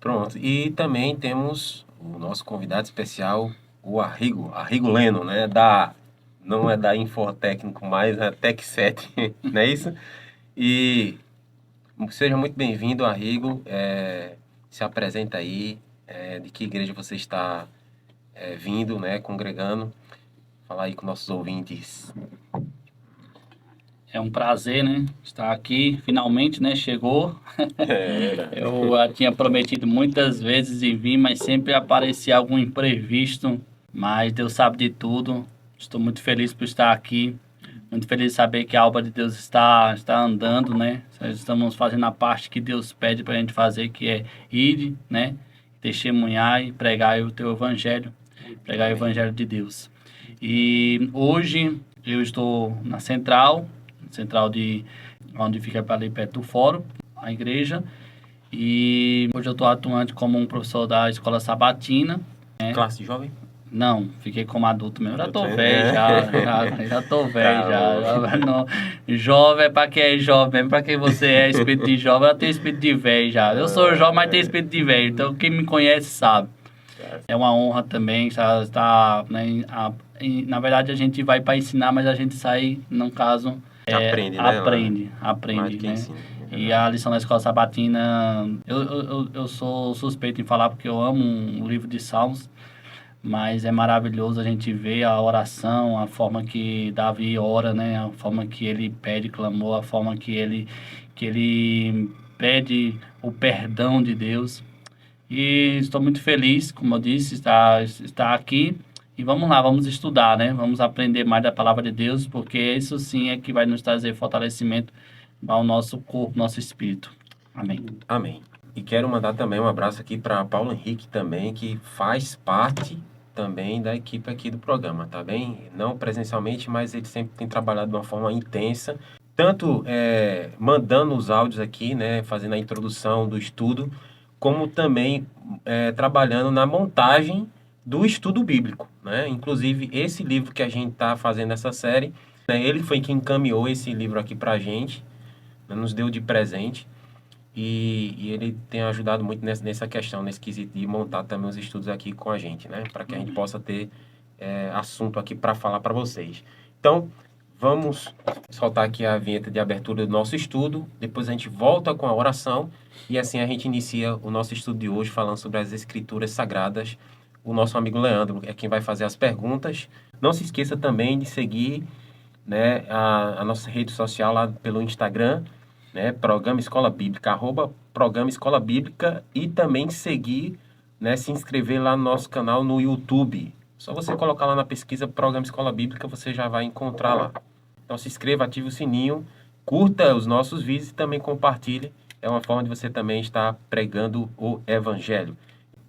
Pronto. E também temos o nosso convidado especial, o Arrigo Leno, né? Não é da Infotécnico, mas é Tech 7, não é isso? E seja muito bem-vindo, Arrigo. Se apresenta aí, de que igreja você está vindo, né? Congregando. Falar aí com nossos ouvintes. É um prazer, né? Estar aqui, finalmente, né? Chegou. Eu tinha prometido muitas vezes em vir, mas sempre aparecia algum imprevisto. Mas Deus sabe de tudo. Estou muito feliz por estar aqui. Muito feliz de saber que a obra de Deus está andando, né? Nós estamos fazendo a parte que Deus pede para a gente fazer, que é ir, né? Testemunhar e pregar o teu evangelho. Pregar o evangelho de Deus. E hoje eu estou na central de onde fica ali perto do fórum, a igreja. E hoje eu estou atuante como um professor da escola sabatina. Classe jovem? Não, fiquei como adulto mesmo. Já tô Adulto, velho, né? já tô velho, Tá já. bom. Não, jovem é pra quem é jovem, mesmo pra quem você é espírito de jovem, eu tenho espírito de velho já. Eu sou jovem, mas tenho espírito de velho, então quem me conhece sabe. É uma honra também estar, né, na verdade a gente vai para ensinar, mas a gente sai, no caso, Aprende, né? Mais do aprende, que né? ensina. É E verdade. a lição da escola sabatina, eu sou suspeito em falar porque eu amo o livro de Salmos, mas é maravilhoso a gente ver a oração, a forma que Davi ora, né? A forma que ele pede clamor, a forma que ele pede o perdão de Deus. E estou muito feliz, como eu disse, estar aqui. E vamos lá, vamos estudar, né? Vamos aprender mais da palavra de Deus, porque isso sim é que vai nos trazer fortalecimento ao nosso corpo, nosso espírito. Amém. Amém. E quero mandar também um abraço aqui para Paulo Henrique também, que faz parte também da equipe aqui do programa, tá bem? Não presencialmente, mas ele sempre tem trabalhado de uma forma intensa, tanto mandando os áudios aqui, né, fazendo a introdução do estudo, como também trabalhando na montagem do estudo bíblico, né? Inclusive, esse livro que a gente está fazendo essa série, né, ele foi quem encaminhou esse livro aqui para a gente, né, nos deu de presente. E ele tem ajudado muito nessa questão, nesse quesito de montar também os estudos aqui com a gente, né? Para que a gente possa ter assunto aqui para falar para vocês. Então, vamos soltar aqui a vinheta de abertura do nosso estudo, depois a gente volta com a oração e assim a gente inicia o nosso estudo de hoje falando sobre as Escrituras Sagradas. O nosso amigo Leandro é quem vai fazer as perguntas. Não se esqueça também de seguir, né, a nossa rede social lá pelo Instagram, né, Programa Escola Bíblica, Programa Escola Bíblica, e também seguir, né, se inscrever lá no nosso canal no YouTube. Só você colocar lá na pesquisa Programa Escola Bíblica, você já vai encontrar lá. Então se inscreva, ative o sininho, curta os nossos vídeos e também compartilhe. É uma forma de você também estar pregando o Evangelho.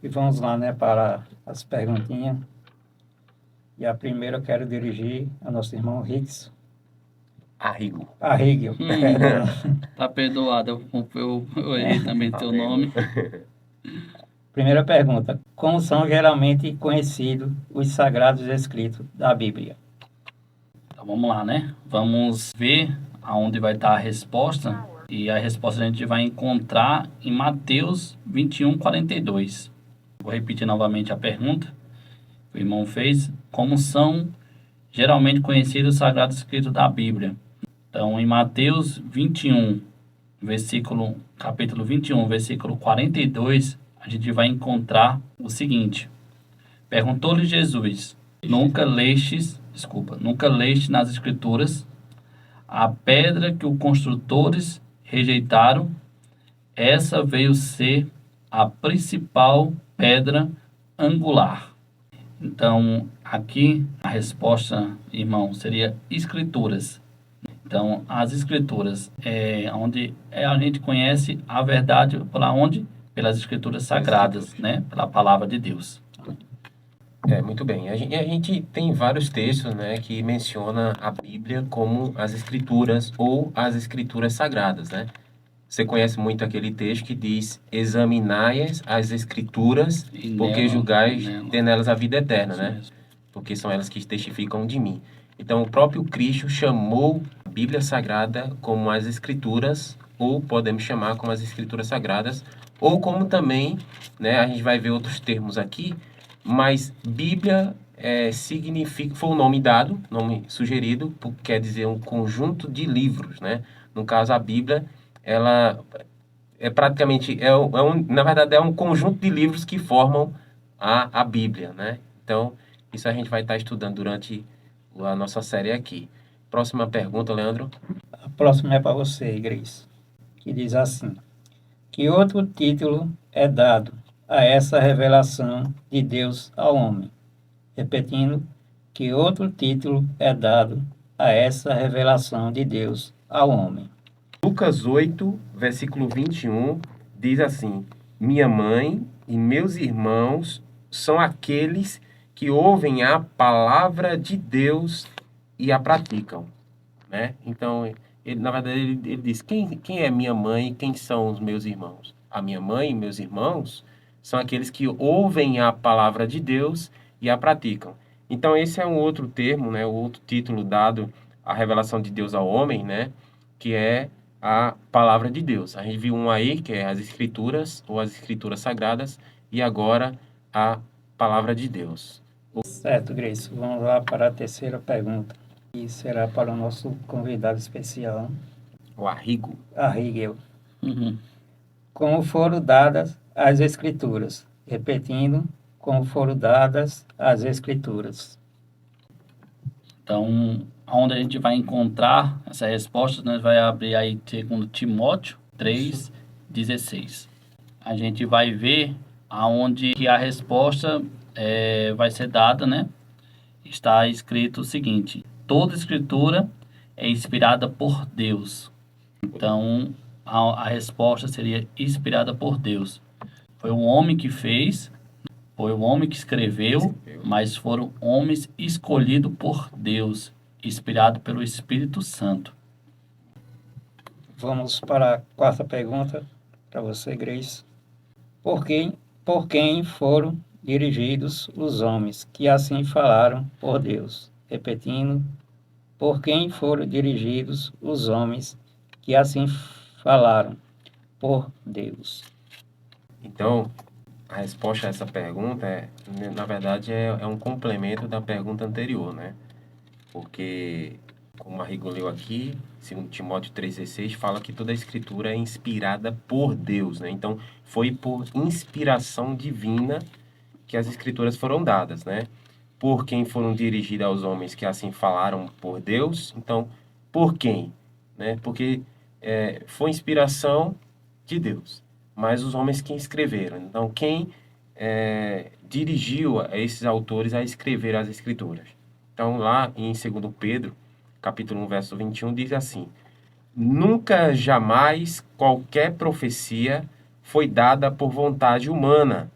E vamos lá, né, para as perguntinhas. E a primeira eu quero dirigir ao nosso irmão Rix. Arrigo. Arrigo, perdão. Tá perdoado, eu errei também teu nome. Primeira pergunta. Como são geralmente conhecidos os sagrados escritos da Bíblia? Então vamos lá, né? Vamos ver aonde vai estar a resposta. E a resposta a gente vai encontrar em Mateus 21:42. Vou repetir novamente a pergunta que o irmão fez. Como são geralmente conhecidos os sagrados escritos da Bíblia? Então, em Mateus 21, capítulo 21, versículo 42, a gente vai encontrar o seguinte. Perguntou-lhe Jesus, nunca leste nas Escrituras a pedra que os construtores rejeitaram, essa veio ser a principal pedra angular. Então, aqui a resposta, irmão, seria Escrituras. Então, as Escrituras é onde a gente conhece a verdade pela onde? Pelas Escrituras Sagradas, né? Pela palavra de Deus. Muito bem. A gente tem vários textos, né, que menciona a Bíblia como as Escrituras ou as Escrituras Sagradas, né? Você conhece muito aquele texto que diz: examinai as Escrituras, porque julgais ter nelas a vida eterna, né? Porque são elas que testificam de mim. Então, o próprio Cristo chamou a Bíblia Sagrada como as Escrituras, ou podemos chamar como as Escrituras Sagradas, ou como também né? A gente vai ver outros termos aqui, mas Bíblia significa, foi o nome dado, nome sugerido, quer dizer um conjunto de livros, né? No caso, a Bíblia, ela é praticamente, na verdade, é um conjunto de livros que formam a Bíblia, né? Então, isso a gente vai estar estudando durante a nossa série aqui. Próxima pergunta, Leandro. A próxima é para você, Grace, que diz assim: que outro título é dado a essa revelação de Deus ao homem? Repetindo, que outro título é dado a essa revelação de Deus ao homem? Lucas 8, versículo 21, diz assim: minha mãe e meus irmãos são aqueles que ouvem a palavra de Deus e a praticam, né? Então, na verdade, ele diz: quem é minha mãe e quem são os meus irmãos? A minha mãe e meus irmãos são aqueles que ouvem a palavra de Deus e a praticam. Então, esse é um outro termo, né? O outro título dado à revelação de Deus ao homem, né? Que é a palavra de Deus. A gente viu um aí, que é as Escrituras, ou as Escrituras Sagradas, e agora a palavra de Deus. Certo, Grace. Vamos lá para a terceira pergunta, e será para o nosso convidado especial, O Arrigo. Arrigo. Uhum. Como foram dadas as Escrituras? Repetindo, como foram dadas as Escrituras? Então, onde a gente vai encontrar essa resposta, nós vai abrir aí 2 Timóteo 3:16. A gente vai ver aonde que a resposta vai ser dada, né? Está escrito o seguinte: toda escritura é inspirada por Deus. Então, a resposta seria inspirada por Deus. Foi o homem que fez, foi o homem que escreveu, mas foram homens escolhidos por Deus, inspirados pelo Espírito Santo. Vamos para a quarta pergunta para você, Grace. Por quem foram dirigidos os homens que assim falaram por Deus? Repetindo, por quem foram dirigidos os homens que assim falaram por Deus? Então, a resposta a essa pergunta na verdade, é um complemento da pergunta anterior, né? Porque, como a Rigo leu aqui, 2 Timóteo 3,16, fala que toda a escritura é inspirada por Deus, né? Então, foi por inspiração divina que as escrituras foram dadas, né? Por quem foram dirigidas aos homens que assim falaram por Deus. Então, por quem? Né? Porque foi inspiração de Deus, mas os homens que escreveram. Então, quem dirigiu a esses autores a escrever as escrituras? Então, lá em 2 Pedro, capítulo 1, verso 21, diz assim: nunca, jamais, qualquer profecia foi dada por vontade humana.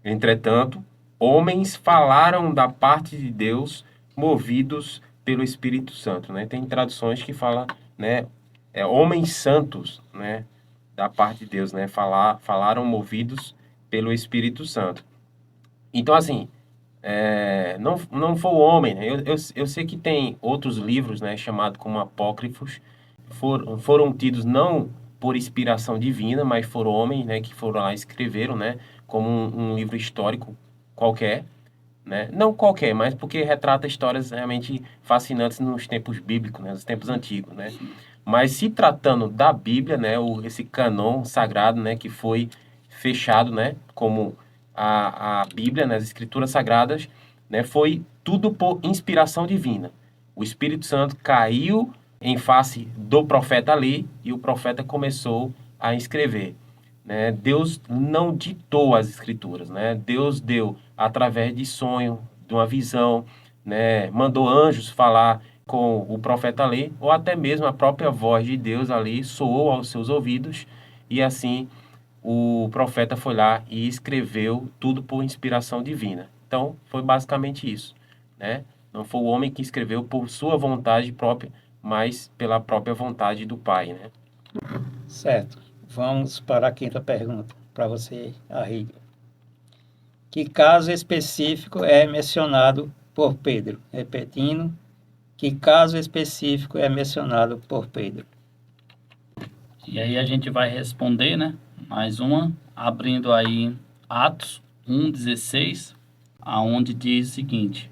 Entretanto, homens falaram da parte de Deus, movidos pelo Espírito Santo, né? Tem traduções que falam, né, homens santos, né, da parte de Deus, né? Falaram movidos pelo Espírito Santo. Então, assim, não foi o homem, né? Eu sei que tem outros livros, né, chamados como apócrifos, foram tidos não por inspiração divina, mas foram homens, né, que foram lá e escreveram, né, como um livro histórico qualquer, né? Não qualquer, mas porque retrata histórias realmente fascinantes nos tempos bíblicos, né, nos tempos antigos, né? Mas se tratando da Bíblia, né, esse cânon sagrado, né, que foi fechado, né, como a Bíblia, né, as Escrituras Sagradas, né, foi tudo por inspiração divina. O Espírito Santo caiu em face do profeta ali e o profeta começou a escrever, né? Deus não ditou as Escrituras, né? Deus deu através de sonho, de uma visão, né? Mandou anjos falar com o profeta ali, ou até mesmo a própria voz de Deus ali soou aos seus ouvidos, e assim o profeta foi lá e escreveu tudo por inspiração divina. Então, foi basicamente isso, né? Não foi o homem que escreveu por sua vontade própria, mas pela própria vontade do Pai, né? Certo. Vamos para a quinta pergunta para você, Arrigo. Que caso específico é mencionado por Pedro? Repetindo, que caso específico é mencionado por Pedro? E aí a gente vai responder, né? Mais uma, abrindo aí Atos 1,16, aonde diz o seguinte: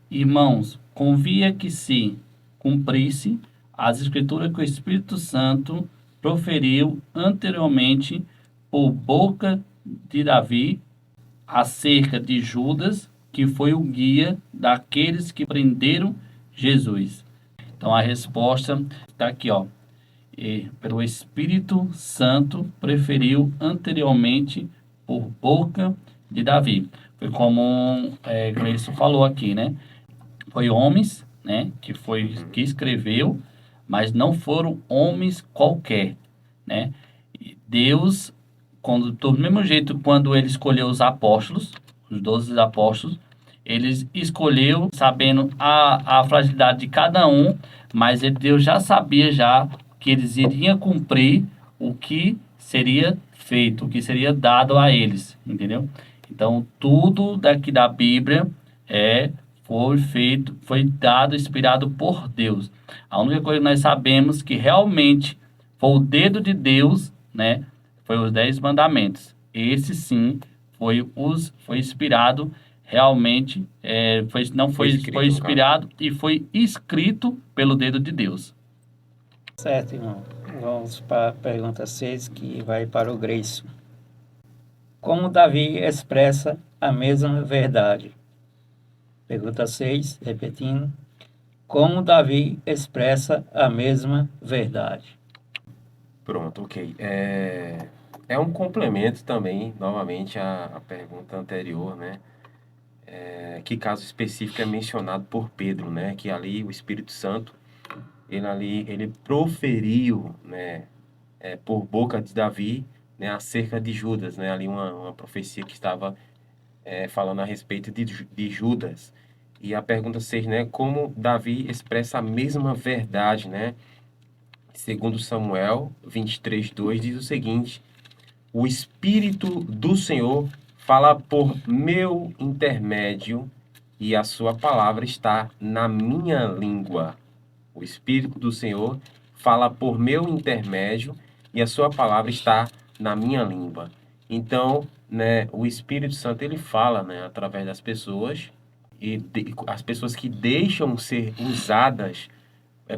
Irmãos, convia que se cumprisse as escrituras que o Espírito Santo proferiu anteriormente por boca de Davi acerca de Judas, que foi o guia daqueles que prenderam Jesus. Então a resposta está aqui, ó. E, pelo Espírito Santo preferiu anteriormente por boca de Davi. Foi como Gleison falou aqui, né? Foi homens, né, que escreveu, mas não foram homens qualquer, né? E Deus, do mesmo jeito, quando ele escolheu os apóstolos, os 12 apóstolos, eles escolheu sabendo a fragilidade de cada um, mas Deus já sabia já que eles iriam cumprir o que seria feito, o que seria dado a eles, entendeu? Então, tudo daqui da Bíblia foi feito, foi dado, inspirado por Deus. A única coisa que nós sabemos que realmente foi o dedo de Deus, né? Foi os 10 mandamentos. Esse sim foi inspirado realmente, não foi, escrito, foi no caso. inspirado e foi escrito pelo dedo de Deus. Certo, irmão. Vamos para a pergunta 6, que vai para o Gleison. Como Davi expressa a mesma verdade? Pergunta 6, repetindo. Como Davi expressa a mesma verdade? Pronto, ok. É um complemento também, novamente, à pergunta anterior, né? Que caso específico é mencionado por Pedro, né? Que ali o Espírito Santo, ele proferiu, né? Por boca de Davi, né? Acerca de Judas, né? Ali uma profecia que estava falando a respeito de Judas. E a pergunta 6, né? Como Davi expressa a mesma verdade, né? Segundo Samuel 23:2 diz o seguinte: o Espírito do Senhor fala por meu intermédio e a sua palavra está na minha língua. O Espírito do Senhor fala por meu intermédio e a sua palavra está na minha língua. Então, né, o Espírito Santo ele fala, né, através das pessoas e as pessoas que deixam ser usadas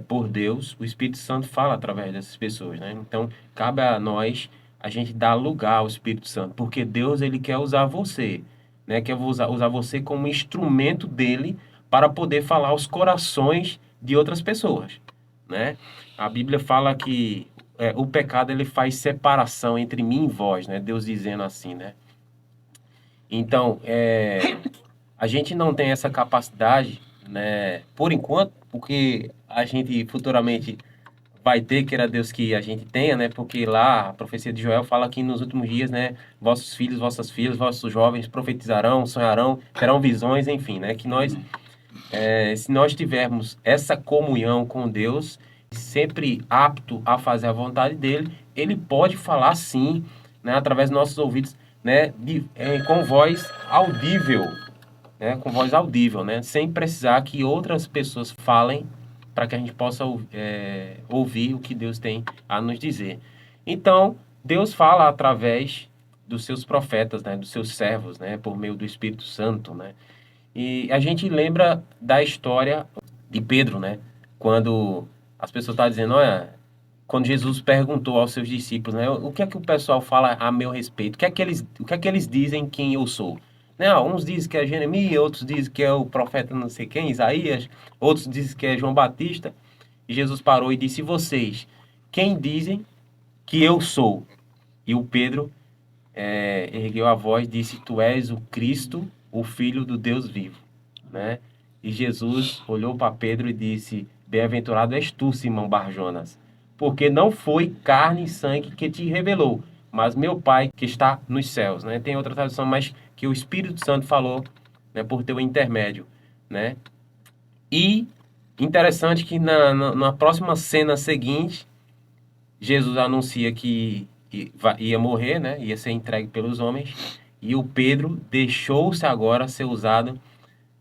por Deus, o Espírito Santo fala através dessas pessoas, né? Então, cabe a nós a gente dar lugar ao Espírito Santo, porque Deus ele quer usar você, né? Quer usar você como instrumento dele para poder falar aos corações de outras pessoas, né? A Bíblia fala que o pecado ele faz separação entre mim e vós, né? Deus dizendo assim, né? Então, a gente não tem essa capacidade, né? Por enquanto, porque a gente futuramente vai ter, queira Deus que a gente tenha, né? Porque lá a profecia de Joel fala que nos últimos dias, né? Vossos filhos, vossas filhas, vossos jovens profetizarão, sonharão, terão visões, enfim, né? Que nós, se nós tivermos essa comunhão com Deus, sempre apto a fazer a vontade dele, ele pode falar sim, né? Através dos nossos ouvidos, né? Com voz audível, né? Com voz audível, né? Sem precisar que outras pessoas falem para que a gente possa ouvir o que Deus tem a nos dizer. Então, Deus fala através dos seus profetas, né? Dos seus servos, né? Por meio do Espírito Santo, né? E a gente lembra da história de Pedro, né? Quando as pessoas estavam dizendo, olha, quando Jesus perguntou aos seus discípulos, né? O que é que o pessoal fala a meu respeito? O que é que eles dizem quem eu sou? Né? Uns dizem que é Jeremias, outros dizem que é o profeta não sei quem, Isaías, outros dizem que é João Batista. E Jesus parou e disse, e vocês, quem dizem que eu sou? E o Pedro ergueu a voz e disse, tu és o Cristo, o Filho do Deus vivo, né? E Jesus olhou para Pedro e disse, bem-aventurado és tu, Simão Barjonas, porque não foi carne e sangue que te revelou, mas meu Pai que está nos céus, né? Tem outra tradução, mas que o Espírito Santo falou, né, por teu intermédio, né? E interessante que na próxima cena seguinte, Jesus anuncia que ia morrer, né? Ia ser entregue pelos homens. E o Pedro deixou-se agora ser usado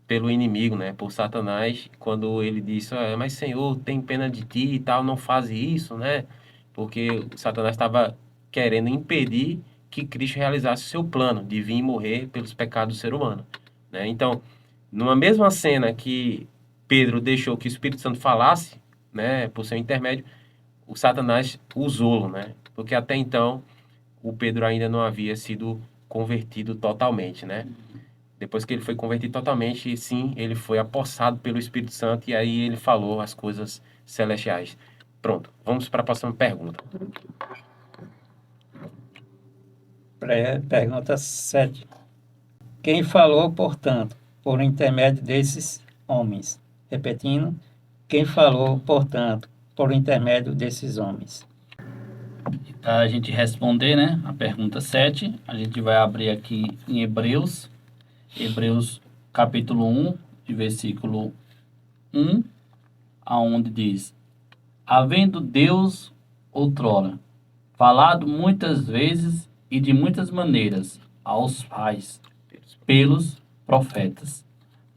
pelo inimigo, né? Por Satanás, quando ele disse, mas Senhor, tem pena de ti e tal, não faz isso, né? Porque Satanás estava querendo impedir que Cristo realizasse o seu plano de vir morrer pelos pecados do ser humano, né? Então, numa mesma cena que Pedro deixou que o Espírito Santo falasse, né, por seu intermédio, o Satanás usou-lo, né? Porque até então o Pedro ainda não havia sido convertido totalmente, né? Depois que ele foi convertido totalmente, sim, ele foi apossado pelo Espírito Santo e aí ele falou as coisas celestiais. Pronto, vamos para a próxima pergunta. Pergunta 7. Quem falou, portanto, por intermédio desses homens? Repetindo, quem falou, portanto, por intermédio desses homens? Para a gente responder, né, a pergunta 7, a gente vai abrir aqui em Hebreus capítulo 1, de versículo 1, aonde diz: havendo Deus outrora falado muitas vezes e de muitas maneiras aos pais pelos profetas,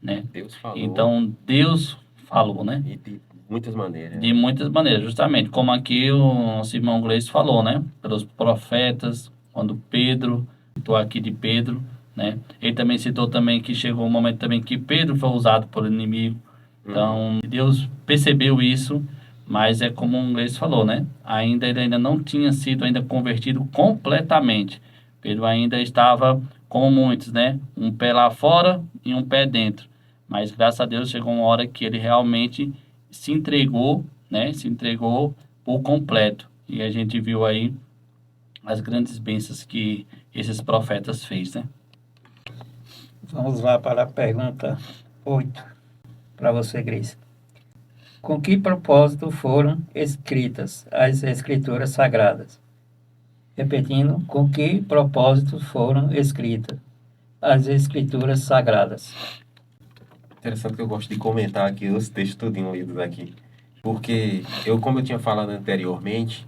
né? Deus falou. Então Deus falou, né? E de muitas maneiras. De muitas maneiras, justamente como aqui o nosso irmão Gleice falou, né? Pelos profetas, quando Pedro, citou aqui de Pedro, né? Ele também citou também que chegou um momento também que Pedro foi usado por inimigo. Então, Deus percebeu isso, mas é como o Gleice falou, né? Ele ainda não tinha sido ainda convertido completamente. Pedro ainda estava, como muitos, né? Um pé lá fora e um pé dentro. Mas graças a Deus chegou uma hora que ele realmente se entregou, né? Se entregou por completo. E a gente viu aí as grandes bênçãos que esses profetas fez, né? Vamos lá para a pergunta 8, para você, Grace. Com que propósito foram escritas as Escrituras Sagradas? Repetindo, com que propósito foram escritas as Escrituras Sagradas? Interessante que eu gosto de comentar aqui os textos tudinho lidos aqui. Porque como eu tinha falado anteriormente,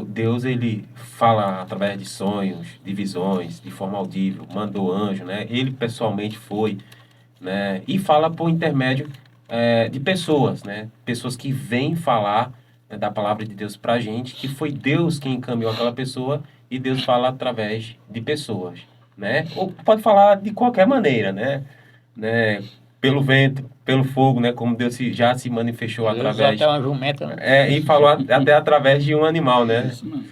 Deus ele fala através de sonhos, de visões, de forma audível, mandou anjo, né? Ele pessoalmente foi, né? E fala por intermédio de pessoas, né? Pessoas que vêm falar, né, da palavra de Deus pra gente, que foi Deus quem encaminhou aquela pessoa e Deus fala através de pessoas, né? Ou pode falar de qualquer maneira, né? Pelo vento, pelo fogo, né? Como Deus já se manifestou através. Até uma jumenta, né? E falou até através de um animal, né? Isso mesmo.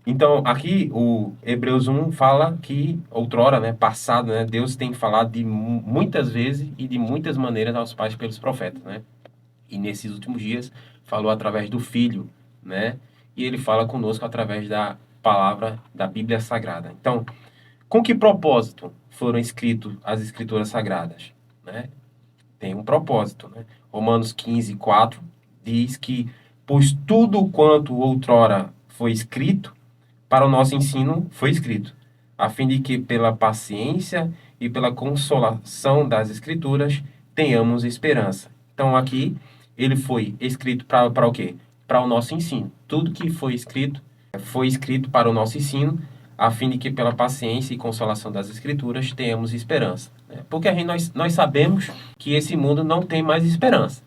Então, aqui o Hebreus 1 fala que outrora, né, passado, né, Deus tem falado de muitas vezes e de muitas maneiras aos pais pelos profetas, né? E nesses últimos dias falou através do Filho, né? E ele fala conosco através da palavra da Bíblia Sagrada. Então, com que propósito foram escritas as Escrituras Sagradas, né? Tem um propósito, né? Romanos 15:4 diz que, pois tudo quanto outrora foi escrito, para o nosso ensino foi escrito, a fim de que pela paciência e pela consolação das Escrituras tenhamos esperança. Então aqui ele foi escrito para o quê? Para o nosso ensino. Tudo que foi escrito para o nosso ensino, a fim de que pela paciência e consolação das Escrituras tenhamos esperança, né? Porque nós sabemos que esse mundo não tem mais esperança,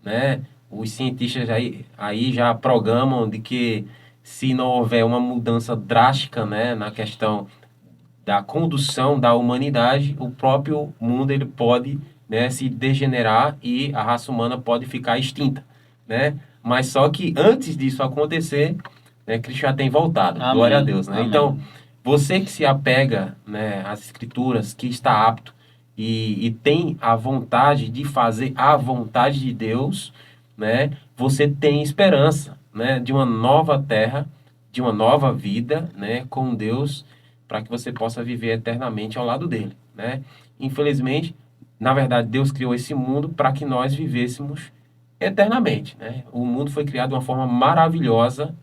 né? Os cientistas aí já programam de que se não houver uma mudança drástica, né, na questão da condução da humanidade, o próprio mundo ele pode, né, se degenerar e a raça humana pode ficar extinta, né? Mas só que antes disso acontecer, né, Cristo já tem voltado. Amém. Glória a Deus, né? Amém. Então, você que se apega, né, às Escrituras, que está apto e tem a vontade de fazer a vontade de Deus, né, você tem esperança, né, de uma nova terra, de uma nova vida, né, com Deus, para que você possa viver eternamente ao lado dele, né? Infelizmente, na verdade, Deus criou esse mundo para que nós vivêssemos eternamente, né? O mundo foi criado de uma forma maravilhosa,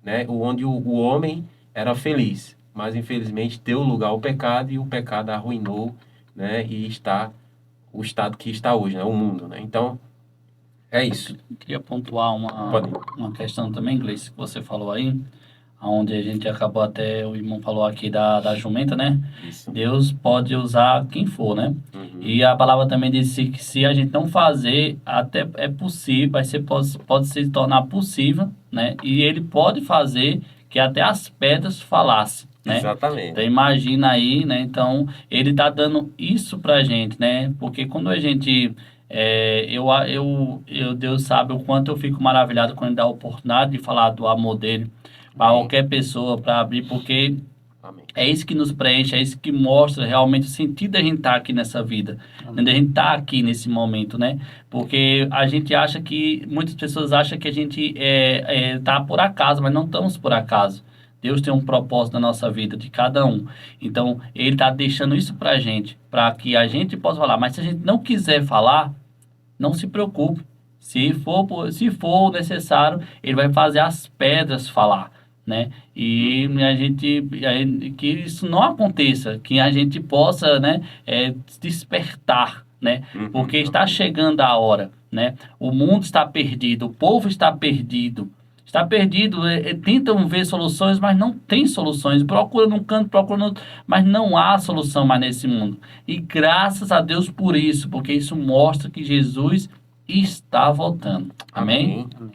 né, onde o homem era feliz, mas infelizmente deu lugar ao pecado e o pecado arruinou, né, e está o estado que está hoje, né, o mundo, né? Então, é isso. Eu queria pontuar Pode. uma questão também, Gleice, que você falou aí. onde a gente acabou até, o irmão falou aqui da jumenta, né? Isso. Deus pode usar quem for, né? Uhum. E a palavra também disse que se a gente não fazer, até é possível, pode se tornar possível, né? E ele pode fazer que até as pedras falassem, né? Exatamente. Então imagina aí, né? Então ele tá dando isso pra gente, né? Porque quando a gente Deus sabe o quanto eu fico maravilhado quando ele dá a oportunidade de falar do amor dele para Amém. qualquer pessoa, para abrir, porque Amém. é isso que nos preenche, é isso que mostra realmente o sentido da gente estar aqui nessa vida, né? Da gente estar aqui nesse momento, né? Porque a gente acha que, muitas pessoas acham que a gente tá por acaso, mas não estamos por acaso. Deus tem um propósito na nossa vida, de cada um. Então, Ele está deixando isso pra gente, para que a gente possa falar. Mas se a gente não quiser falar, não se preocupe. Se for necessário, Ele vai fazer as pedras falar, né? E que isso não aconteça, que a gente possa, né, despertar, né? Uhum. Porque está chegando a hora, né? O mundo está perdido, o povo está perdido. Está perdido, tentam ver soluções, mas não tem soluções. Procura num canto, procura no outro, mas não há solução mais nesse mundo. E graças a Deus por isso, porque isso mostra que Jesus está voltando. Amém? Amém.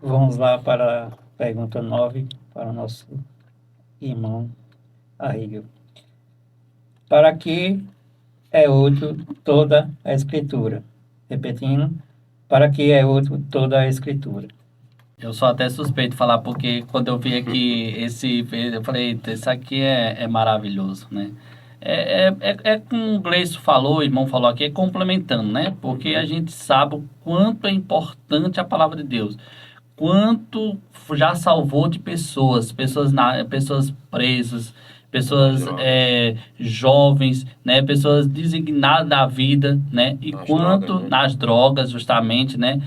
Vamos lá para a pergunta 9, para o nosso irmão Arrigo. Para que é útil toda a Escritura? Repetindo, para que é útil toda a Escritura? Eu sou até suspeito de falar, porque quando eu vi aqui eu falei, "Eita, isso aqui é maravilhoso, né? Como o Gleison falou, o irmão falou aqui, é complementando, né? Porque a gente sabe o quanto é importante a palavra de Deus. Quanto já salvou de pessoas presas, pessoas jovens, né, pessoas designadas da vida, né, e Nas quanto drogas, né? nas drogas, justamente, né,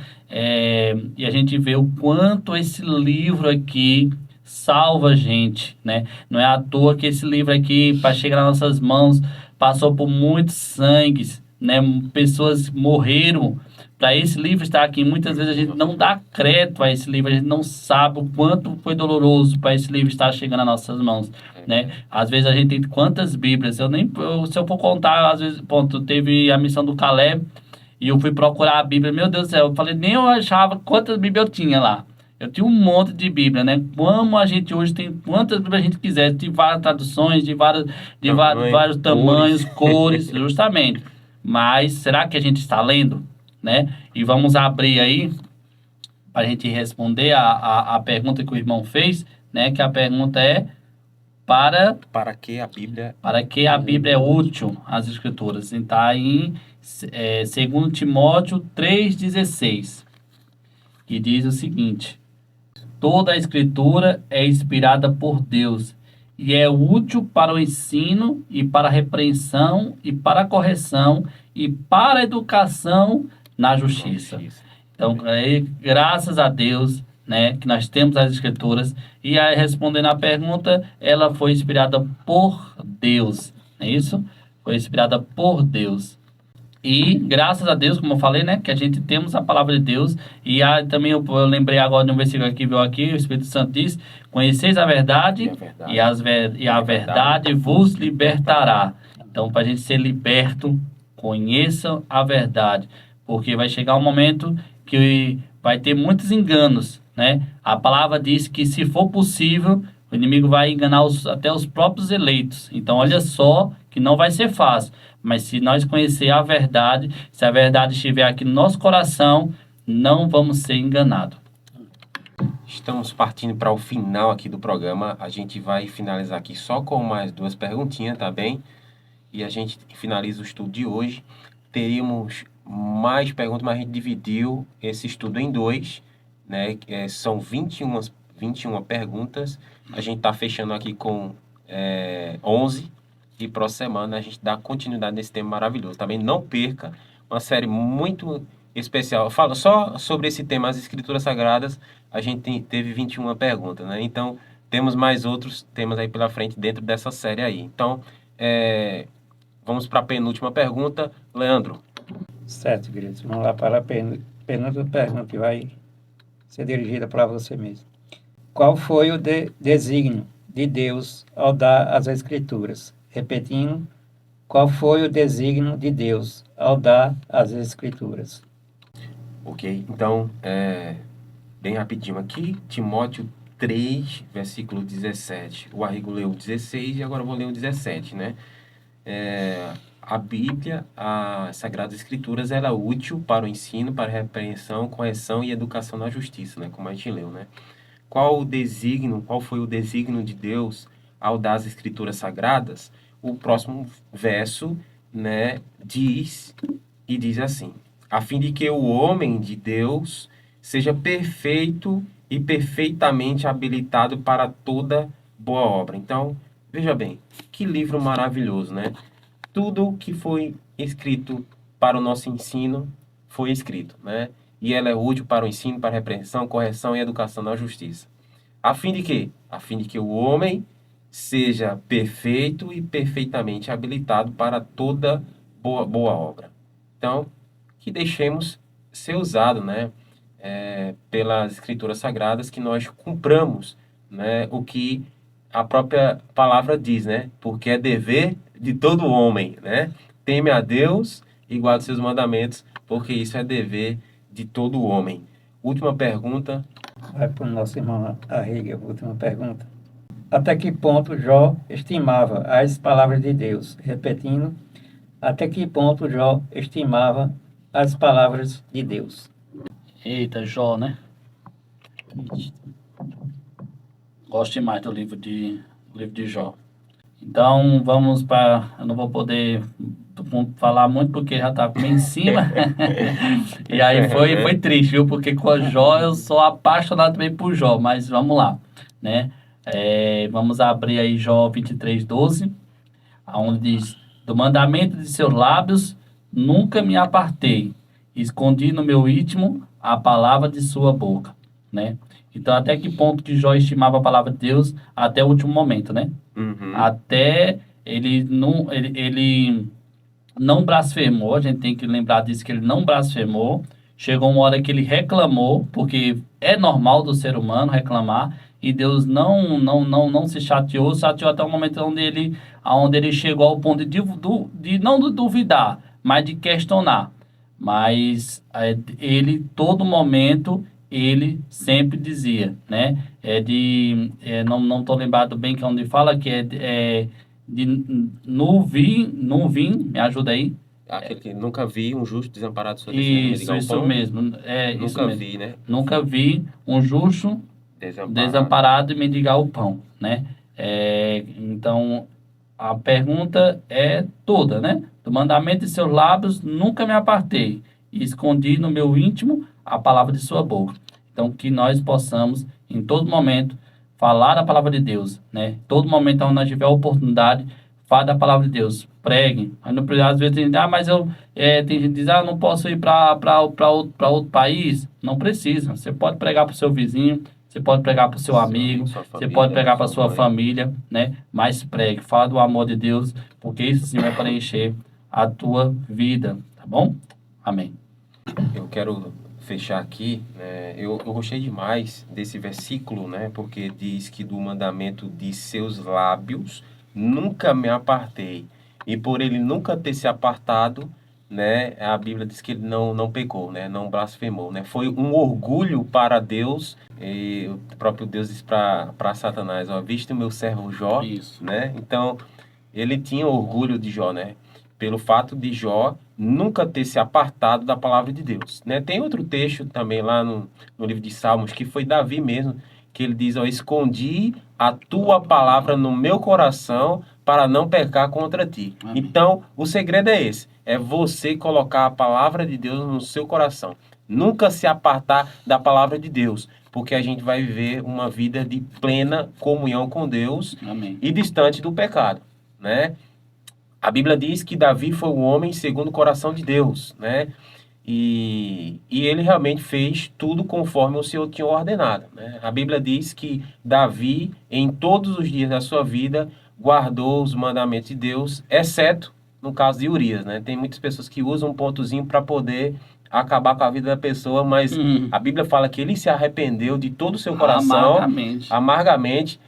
e a gente vê o quanto esse livro aqui salva a gente, né, não é à toa que esse livro aqui, para chegar nas nossas mãos, passou por muitos sangues, né, pessoas morreram para esse livro estar aqui. Muitas vezes a gente não dá crédito a esse livro, a gente não sabe o quanto foi doloroso para esse livro estar chegando nas nossas mãos, né? Às vezes a gente tem quantas Bíblias, se eu for contar, às vezes, ponto, teve a missão do Caleb e eu fui procurar a Bíblia, meu Deus do céu, eu falei, nem eu achava quantas Bíblias eu tinha lá. Eu tinha um monte de Bíblia, né? Como a gente hoje tem quantas Bíblias a gente quiser, de várias traduções, vários tamanhos, cores, justamente. Mas será que a gente está lendo? Né? E vamos abrir aí para a gente responder a pergunta que o irmão fez, né? Que a pergunta é Para que a Bíblia é útil às Escrituras. Está em 2 Timóteo 3,16, que diz o seguinte: toda a Escritura é inspirada por Deus e é útil para o ensino e para a repreensão e para a correção e para a educação na justiça. Então, graças a Deus, né, que nós temos as Escrituras. E aí, respondendo a pergunta, ela foi inspirada por Deus, não é isso? Foi inspirada por Deus. E graças a Deus, como eu falei, né, que a gente temos a palavra de Deus. E também eu lembrei agora de um versículo que veio aqui, o Espírito Santo diz: conheceis a verdade, e a verdade vos libertará. Então, para a gente ser liberto, conheçam a verdade, porque vai chegar um momento que vai ter muitos enganos, né? A palavra diz que, se for possível, o inimigo vai enganar até os próprios eleitos. Então, olha só que não vai ser fácil. Mas se nós conhecer a verdade, se a verdade estiver aqui no nosso coração, não vamos ser enganados. Estamos partindo para o final aqui do programa. A gente vai finalizar aqui só com mais 2 perguntinhas, tá bem? E a gente finaliza o estudo de hoje. Teríamos mais perguntas, mas a gente dividiu esse estudo em 2, né? São 21 perguntas. A gente está fechando aqui com 11. E próxima semana a gente dá continuidade nesse tema maravilhoso. Também não perca uma série muito especial. Fala só sobre esse tema, as Escrituras Sagradas. A gente teve 21 perguntas, né? Então, temos mais outros temas aí pela frente dentro dessa série aí. Então, vamos para a penúltima pergunta. Leandro. Certo, queridos. Vamos lá para a penúltima pergunta, que vai ser dirigida para você mesmo. Qual foi o desígnio de Deus ao dar as Escrituras? Repetindo, qual foi o desígnio de Deus ao dar as Escrituras? Ok? Então, bem rapidinho aqui, Timóteo 3, versículo 17. O Arrigo leu o 16 e agora eu vou ler o 17, né? A Bíblia, as Sagradas Escrituras, ela é útil para o ensino, para a repreensão, correção e educação na justiça, né? Como a gente leu, né? Qual foi o desígnio de Deus ao dar as Escrituras Sagradas? O próximo verso, né, diz assim: a fim de que o homem de Deus seja perfeito e perfeitamente habilitado para toda boa obra. Então, veja bem, que livro maravilhoso, né? Tudo que foi escrito para o nosso ensino foi escrito, né? E ela é útil para o ensino, para a repreensão, correção e educação na justiça. A fim de quê? A fim de que o homem seja perfeito e perfeitamente habilitado para toda boa obra. Então, que deixemos ser usado, né? Pelas Escrituras Sagradas, que nós cumpramos, né, o que a própria palavra diz, né? Porque é dever de todo homem, né? Teme a Deus e guarde seus mandamentos, porque isso é dever de todo homem. Última pergunta. Vai para o nosso irmão Arrigo, a última pergunta. Até que ponto Jó estimava as palavras de Deus? Repetindo, até que ponto Jó estimava as palavras de Deus? Eita, Jó, né? Gosto demais do livro de Jó. Então, vamos para... Eu não vou poder falar muito porque já tá bem em cima. E aí foi triste, viu? Porque com a Jó eu sou apaixonado também por Jó. Mas vamos lá, né? Vamos abrir aí Jó 23:12, onde diz: do mandamento de seus lábios nunca me apartei, escondi no meu íntimo a palavra de sua boca, né? Então, até que ponto que Jó estimava a palavra de Deus até o último momento, né? Uhum. Até ele não blasfemou, a gente tem que lembrar disso, que ele não blasfemou. Chegou uma hora que ele reclamou, porque é normal do ser humano reclamar, e Deus não se chateou até o momento onde ele chegou ao ponto de não duvidar, mas de questionar. Mas ele, todo momento, ele sempre dizia, né? Não estou lembrado bem que é onde fala, que não vim, me ajuda aí. Aquele que nunca vi um justo desamparado sua descendência. Isso mesmo. Nunca isso mesmo. vi, né? Nunca vi um justo desamparado e mendigar o pão, né? Então, a pergunta é toda, né? Do mandamento de seus lábios nunca me apartei, e escondi no meu íntimo a palavra de sua boca. Então, que nós possamos, em todo momento, falar a palavra de Deus, né? Todo momento onde nós tiver a oportunidade, fale da palavra de Deus, pregue. Às vezes tem gente que diz, não posso ir para outro país. Não precisa. Você pode pregar para o seu vizinho, você pode pregar para o seu amigo, você pode pregar para a sua família, né? Mas pregue, fala do amor de Deus, porque isso sim vai preencher a tua vida, tá bom? Amém. Eu quero fechar aqui, né? Eu gostei demais desse versículo, né? Porque diz que do mandamento de seus lábios nunca me apartei. E por ele nunca ter se apartado, né? A Bíblia diz que ele não pecou, né? Não blasfemou, né? Foi um orgulho para Deus. E o próprio Deus disse para Satanás, viste o meu servo Jó? Isso. Né? Então, ele tinha orgulho de Jó, né? Pelo fato de Jó nunca ter se apartado da palavra de Deus, né? Tem outro texto também lá no livro de Salmos, que foi Davi mesmo, que ele diz, escondi a tua palavra no meu coração para não pecar contra ti. Amém. Então, o segredo é esse, é você colocar a palavra de Deus no seu coração. Nunca se apartar da palavra de Deus, porque a gente vai viver uma vida de plena comunhão com Deus. Amém. E distante do pecado, né? A Bíblia diz que Davi foi um homem segundo o coração de Deus, né? E ele realmente fez tudo conforme o Senhor tinha ordenado, né? A Bíblia diz que Davi, em todos os dias da sua vida, guardou os mandamentos de Deus, exceto no caso de Urias, né? Tem muitas pessoas que usam um pontozinho para poder acabar com a vida da pessoa, mas a Bíblia fala que ele se arrependeu de todo o seu coração, amargamente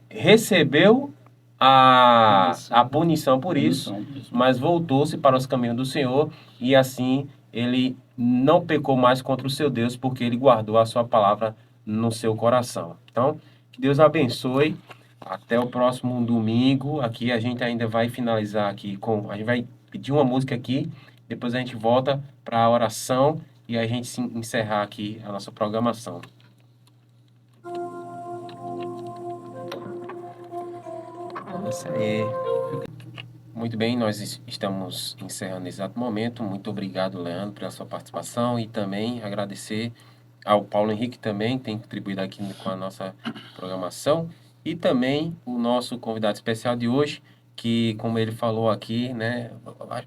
recebeu a punição por isso, mas voltou-se para os caminhos do Senhor e assim ele não pecou mais contra o seu Deus, porque ele guardou a sua palavra no seu coração. Então, que Deus abençoe. Até o próximo domingo. Aqui a gente ainda vai finalizar aqui a gente vai pedir uma música aqui, depois a gente volta para a oração e a gente encerrar aqui a nossa programação. Isso aí. Muito bem, nós estamos encerrando nesse exato momento. Muito obrigado, Leandro, pela sua participação e também agradecer ao Paulo Henrique também, que tem contribuído aqui com a nossa programação, e também o nosso convidado especial de hoje, que, como ele falou aqui, né,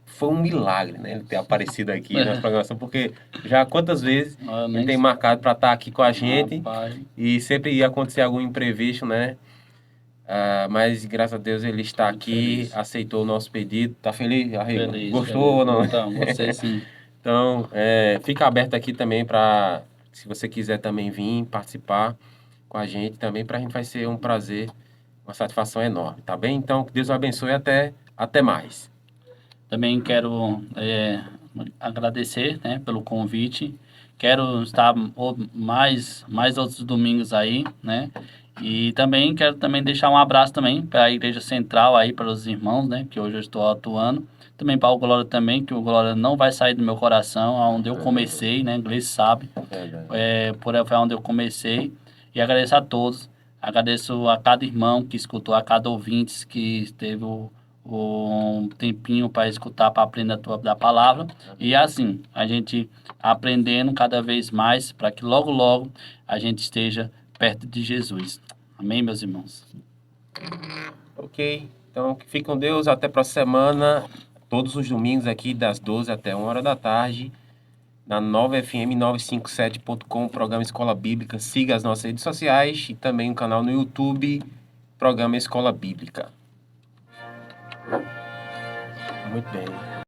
foi um milagre, né, ele ter aparecido aqui na programação, porque já quantas vezes ele tem marcado para estar aqui com a gente, e sempre ia acontecer algum imprevisto, né, mas graças a Deus ele está aqui, aceitou o nosso pedido. Tá feliz, Arrigo? Feliz, Gostou ou não? Então, gostei sim. Então, fica aberto aqui também para, se você quiser também vir participar com a gente também, para a gente vai ser um prazer, uma satisfação enorme, tá bem? Então, que Deus abençoe e até mais. Também quero agradecer, né, pelo convite. Quero estar mais outros domingos aí, né? E também quero deixar um abraço também para a Igreja Central aí, para os irmãos, né? Que hoje eu estou atuando. Também para o Glória também, que o Glória não vai sair do meu coração, aonde eu comecei, né? Inglês sabe. Foi onde eu comecei. E agradeço a todos. Agradeço a cada irmão que escutou, a cada ouvinte que teve um tempinho para escutar, para aprender da palavra. E assim, a gente aprendendo cada vez mais, para que logo, logo a gente esteja perto de Jesus. Amém, meus irmãos? Ok, então fique com Deus, até a próxima semana, todos os domingos aqui das 12 até 1 hora da tarde, na Nova FM 957.com, programa Escola Bíblica. Siga as nossas redes sociais e também o canal no YouTube, programa Escola Bíblica. Muito bem.